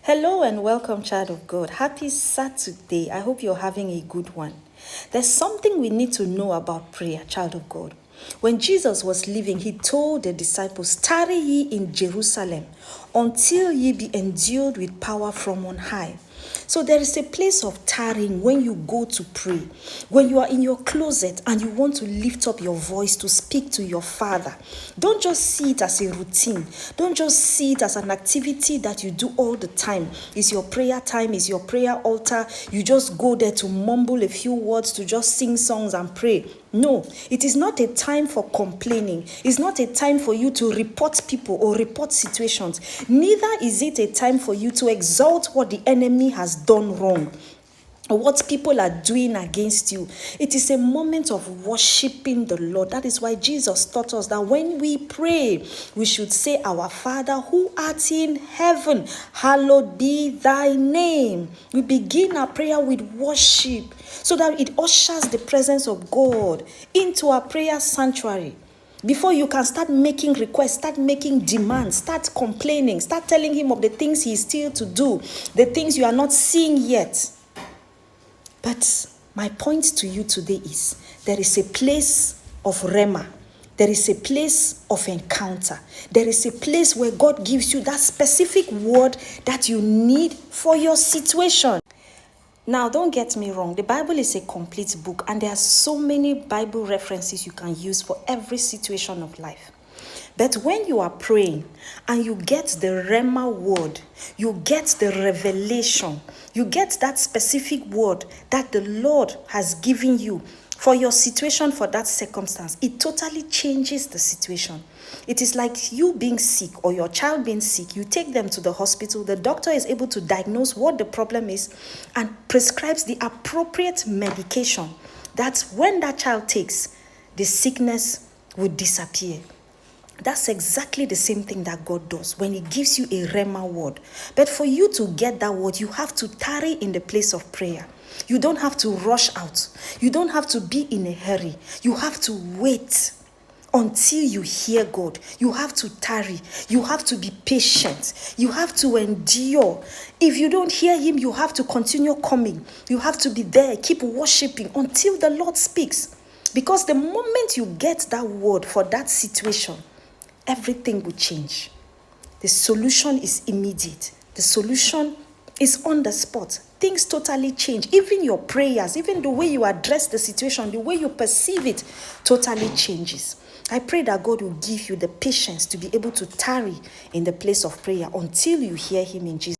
Hello and welcome, child of God. Happy Saturday. I hope you're having a good one. There's something we need to know about prayer, child of God. When Jesus was leaving, he told the disciples, "Tarry ye in Jerusalem until ye be endued with power from on high." So there is a place of tarrying when you go to pray. When you are in your closet and you want to lift up your voice to speak to your Father, don't just see it as a routine. Don't just see it as an activity that you do all the time. It's your prayer time, it's your prayer altar. You just go there to mumble a few words, to just sing songs and pray. No, it is not a time for complaining. It's not a time for you to report people or report situations. Neither is it a time for you to exalt what the enemy has done wrong or what people are doing against you. It is a moment of worshiping the Lord. That is why Jesus taught us that when we pray, we should say, "Our Father who art in heaven, hallowed be thy name." We begin our prayer with worship so that it ushers the presence of God into our prayer sanctuary. Before you can start making requests, start making demands, start complaining, start telling him of the things he is still to do, the things you are not seeing yet. But my point to you today is there is a place of Rema. There is a place of encounter. There is a place where God gives you that specific word that you need for your situation. Now, don't get me wrong. The Bible is a complete book and there are so many Bible references you can use for every situation of life. But when you are praying and you get the Rema word, you get the revelation, you get that specific word that the Lord has given you for your situation, for that circumstance, it totally changes the situation. It is like you being sick or your child being sick. You take them to the hospital. The doctor is able to diagnose what the problem is and prescribes the appropriate medication that when that child takes, the sickness will disappear. That's exactly the same thing that God does when he gives you a Rema word. But for you to get that word, you have to tarry in the place of prayer. You don't have to rush out. You don't have to be in a hurry. You have to wait until you hear God. You have to tarry. You have to be patient. You have to endure. If you don't hear him, you have to continue coming. You have to be there. Keep worshiping until the Lord speaks. Because the moment you get that word for that situation, everything will change. The solution is immediate. The solution is on the spot. Things totally change. Even your prayers, even the way you address the situation, the way you perceive it, totally changes. I pray that God will give you the patience to be able to tarry in the place of prayer until you hear him in Jesus.